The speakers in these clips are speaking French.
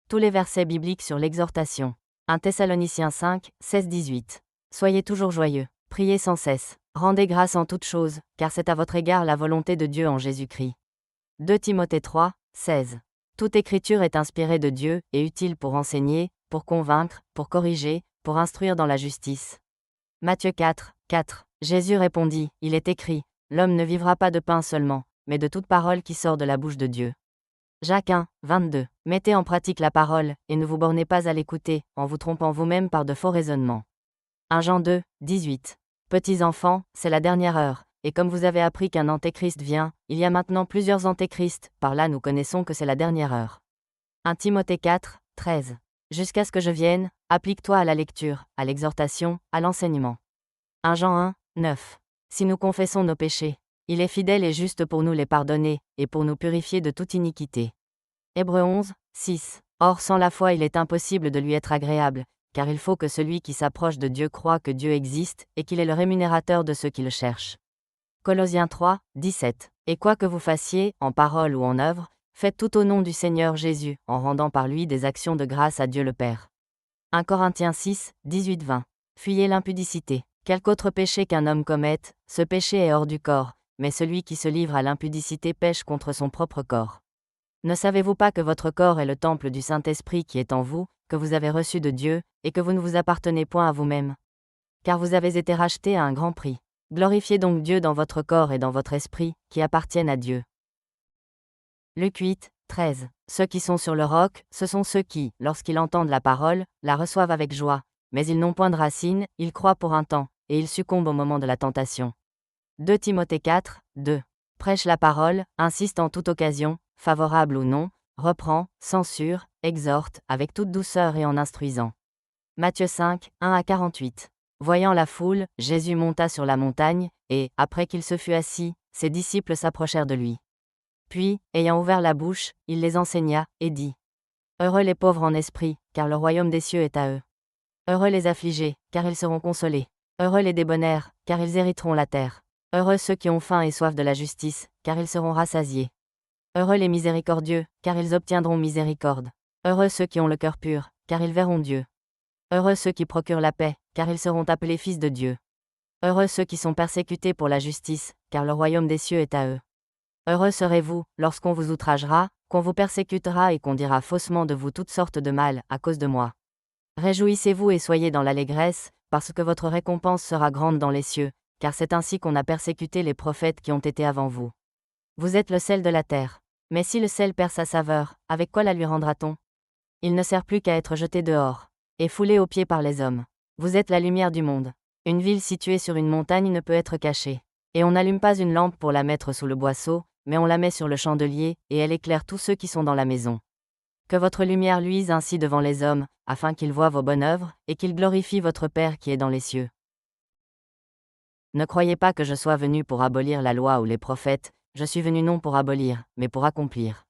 Tous les versets bibliques sur l'exhortation. 1 Thessaloniciens 5, 16-18. Soyez toujours joyeux, priez sans cesse, rendez grâce en toutes choses, car c'est à votre égard la volonté de Dieu en Jésus-Christ. 2 Timothée 3, 16. Toute écriture est inspirée de Dieu et utile pour enseigner, pour convaincre, pour corriger, pour instruire dans la justice. Matthieu 4, 4. Jésus répondit, il est écrit, l'homme ne vivra pas de pain seulement, mais de toute parole qui sort de la bouche de Dieu. Jacques 1, 22. Mettez en pratique la parole, et ne vous bornez pas à l'écouter, en vous trompant vous-même par de faux raisonnements. 1 Jean 2, 18. Petits enfants, c'est la dernière heure, et comme vous avez appris qu'un antéchrist vient, il y a maintenant plusieurs antéchrists, par là nous connaissons que c'est la dernière heure. 1 Timothée 4, 13. Jusqu'à ce que je vienne, applique-toi à la lecture, à l'exhortation, à l'enseignement. 1 Jean 1, 9. Si nous confessons nos péchés, il est fidèle et juste pour nous les pardonner, et pour nous purifier de toute iniquité. Hébreux 11, 6. Or sans la foi il est impossible de lui être agréable, car il faut que celui qui s'approche de Dieu croie que Dieu existe, et qu'il est le rémunérateur de ceux qui le cherchent. Colossiens 3, 17. Et quoi que vous fassiez, en parole ou en œuvre, faites tout au nom du Seigneur Jésus, en rendant par lui des actions de grâce à Dieu le Père. 1 Corinthiens 6, 18-20. Fuyez l'impudicité. Quelque autre péché qu'un homme commette, ce péché est hors du corps, mais celui qui se livre à l'impudicité pêche contre son propre corps. Ne savez-vous pas que votre corps est le temple du Saint-Esprit qui est en vous, que vous avez reçu de Dieu, et que vous ne vous appartenez point à vous-même? Car vous avez été rachetés à un grand prix. Glorifiez donc Dieu dans votre corps et dans votre esprit, qui appartiennent à Dieu. Luc 8, 13. Ceux qui sont sur le roc, ce sont ceux qui, lorsqu'ils entendent la parole, la reçoivent avec joie, mais ils n'ont point de racine, ils croient pour un temps, et ils succombent au moment de la tentation. 2 Timothée 4, 2. Prêche la parole, insiste en toute occasion, favorable ou non, reprend, censure, exhorte, avec toute douceur et en instruisant. Matthieu 5, 1-48. Voyant la foule, Jésus monta sur la montagne, et, après qu'il se fut assis, ses disciples s'approchèrent de lui. Puis, ayant ouvert la bouche, il les enseigna, et dit. Heureux les pauvres en esprit, car le royaume des cieux est à eux. Heureux les affligés, car ils seront consolés. Heureux les débonnaires, car ils hériteront la terre. Heureux ceux qui ont faim et soif de la justice, car ils seront rassasiés. Heureux les miséricordieux, car ils obtiendront miséricorde. Heureux ceux qui ont le cœur pur, car ils verront Dieu. Heureux ceux qui procurent la paix, car ils seront appelés fils de Dieu. Heureux ceux qui sont persécutés pour la justice, car le royaume des cieux est à eux. Heureux serez-vous, lorsqu'on vous outragera, qu'on vous persécutera et qu'on dira faussement de vous toutes sortes de mal, à cause de moi. Réjouissez-vous et soyez dans l'allégresse, parce que votre récompense sera grande dans les cieux, car c'est ainsi qu'on a persécuté les prophètes qui ont été avant vous. Vous êtes le sel de la terre. Mais si le sel perd sa saveur, avec quoi la lui rendra-t-on? Il ne sert plus qu'à être jeté dehors, et foulé aux pieds par les hommes. Vous êtes la lumière du monde. Une ville située sur une montagne ne peut être cachée. Et on n'allume pas une lampe pour la mettre sous le boisseau, mais on la met sur le chandelier, et elle éclaire tous ceux qui sont dans la maison. Que votre lumière luise ainsi devant les hommes, afin qu'ils voient vos bonnes œuvres, et qu'ils glorifient votre Père qui est dans les cieux. Ne croyez pas que je sois venu pour abolir la loi ou les prophètes, je suis venu non pour abolir, mais pour accomplir.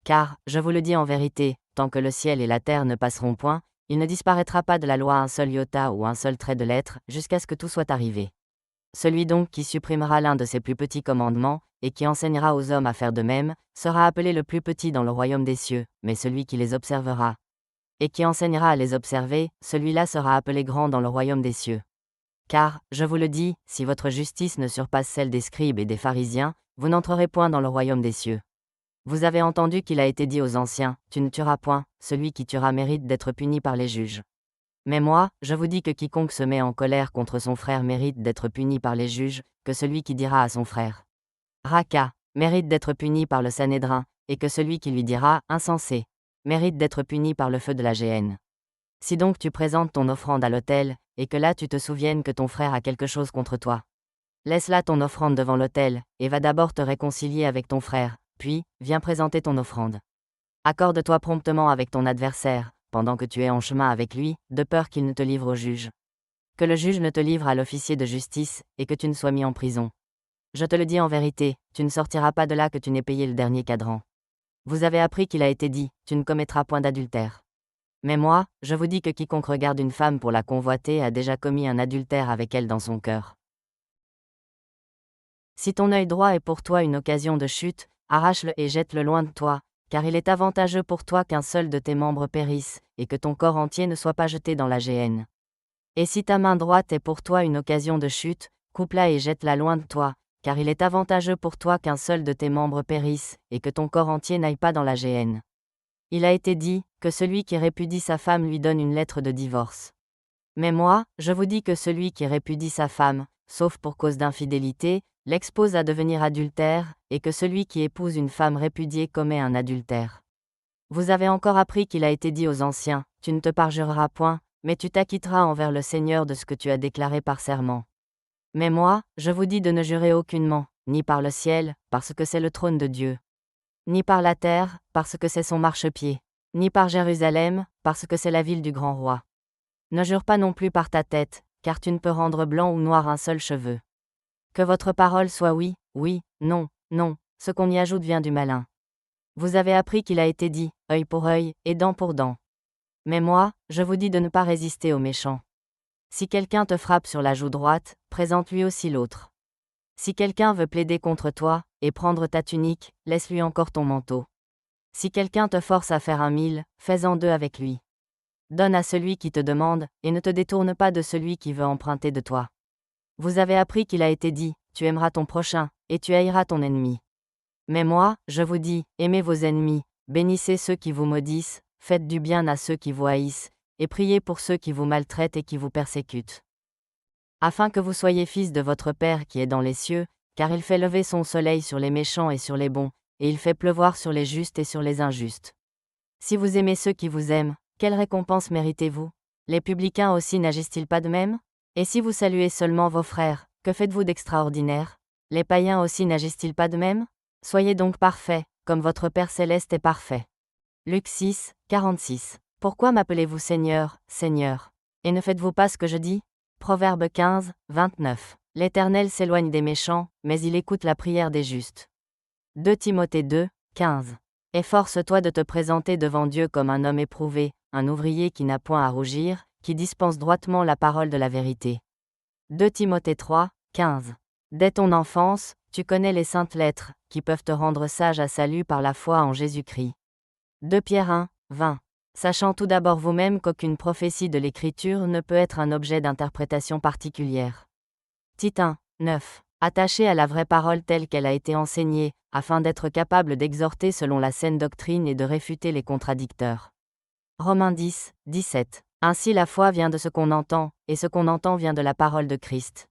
Car, je vous le dis en vérité, tant que le ciel et la terre ne passeront point, il ne disparaîtra pas de la loi un seul iota ou un seul trait de lettre, jusqu'à ce que tout soit arrivé. Celui donc qui supprimera l'un de ces plus petits commandements, et qui enseignera aux hommes à faire de même, sera appelé le plus petit dans le royaume des cieux, mais celui qui les observera, et qui enseignera à les observer, celui-là sera appelé grand dans le royaume des cieux. Car, je vous le dis, si votre justice ne surpasse celle des scribes et des pharisiens, vous n'entrerez point dans le royaume des cieux. Vous avez entendu qu'il a été dit aux anciens, tu ne tueras point, celui qui tuera mérite d'être puni par les juges. Mais moi, je vous dis que quiconque se met en colère contre son frère mérite d'être puni par les juges, que celui qui dira à son frère Raka, mérite d'être puni par le Sanhédrin, et que celui qui lui dira insensé, mérite d'être puni par le feu de la géhenne. Si donc tu présentes ton offrande à l'autel, et que là tu te souviennes que ton frère a quelque chose contre toi, laisse là ton offrande devant l'autel, et va d'abord te réconcilier avec ton frère, puis, viens présenter ton offrande. Accorde-toi promptement avec ton adversaire, pendant que tu es en chemin avec lui, de peur qu'il ne te livre au juge. Que le juge ne te livre à l'officier de justice, et que tu ne sois mis en prison. Je te le dis en vérité, tu ne sortiras pas de là que tu n'aies payé le dernier cadran. Vous avez appris qu'il a été dit, tu ne commettras point d'adultère. Mais moi, je vous dis que quiconque regarde une femme pour la convoiter a déjà commis un adultère avec elle dans son cœur. Si ton œil droit est pour toi une occasion de chute, arrache-le et jette-le loin de toi, car il est avantageux pour toi qu'un seul de tes membres périsse, et que ton corps entier ne soit pas jeté dans la géhenne. Et si ta main droite est pour toi une occasion de chute, coupe-la et jette-la loin de toi, car il est avantageux pour toi qu'un seul de tes membres périsse, et que ton corps entier n'aille pas dans la géhenne. Il a été dit, que celui qui répudie sa femme lui donne une lettre de divorce. Mais moi, je vous dis que celui qui répudie sa femme, sauf pour cause d'infidélité, l'expose à devenir adultère, et que celui qui épouse une femme répudiée commet un adultère. Vous avez encore appris qu'il a été dit aux anciens, tu ne te parjureras point, mais tu t'acquitteras envers le Seigneur de ce que tu as déclaré par serment. Mais moi, je vous dis de ne jurer aucunement, ni par le ciel, parce que c'est le trône de Dieu. Ni par la terre, parce que c'est son marchepied. Ni par Jérusalem, parce que c'est la ville du grand roi. Ne jure pas non plus par ta tête, car tu ne peux rendre blanc ou noir un seul cheveu. Que votre parole soit oui, oui, non, non, ce qu'on y ajoute vient du malin. Vous avez appris qu'il a été dit, œil pour œil, et dent pour dent. Mais moi, je vous dis de ne pas résister aux méchants. Si quelqu'un te frappe sur la joue droite, présente-lui aussi l'autre. Si quelqu'un veut plaider contre toi, et prendre ta tunique, laisse-lui encore ton manteau. Si quelqu'un te force à faire 1 000, fais-en 2 avec lui. Donne à celui qui te demande, et ne te détourne pas de celui qui veut emprunter de toi. Vous avez appris qu'il a été dit, tu aimeras ton prochain, et tu haïras ton ennemi. Mais moi, je vous dis, aimez vos ennemis, bénissez ceux qui vous maudissent, faites du bien à ceux qui vous haïssent, et priez pour ceux qui vous maltraitent et qui vous persécutent. Afin que vous soyez fils de votre Père qui est dans les cieux, car il fait lever son soleil sur les méchants et sur les bons, et il fait pleuvoir sur les justes et sur les injustes. Si vous aimez ceux qui vous aiment, quelle récompense méritez-vous? Les publicains aussi n'agissent-ils pas de même? Et si vous saluez seulement vos frères, que faites-vous d'extraordinaire? Les païens aussi n'agissent-ils pas de même? Soyez donc parfaits, comme votre Père céleste est parfait. Luc 6, 46. Pourquoi m'appelez-vous Seigneur, Seigneur? Et ne faites-vous pas ce que je dis? Proverbe 15, 29. L'Éternel s'éloigne des méchants, mais il écoute la prière des justes. 2 Timothée 2, 15. Efforce-toi de te présenter devant Dieu comme un homme éprouvé, un ouvrier qui n'a point à rougir, qui dispense droitement la parole de la vérité. 2 Timothée 3, 15. Dès ton enfance, tu connais les saintes lettres, qui peuvent te rendre sage à salut par la foi en Jésus-Christ. 2 Pierre 1, 20. Sachant tout d'abord vous-même qu'aucune prophétie de l'Écriture ne peut être un objet d'interprétation particulière. Tite 1, 9. Attaché à la vraie parole telle qu'elle a été enseignée, afin d'être capable d'exhorter selon la saine doctrine et de réfuter les contradicteurs. Romains 10, 17. Ainsi la foi vient de ce qu'on entend, et ce qu'on entend vient de la parole de Christ.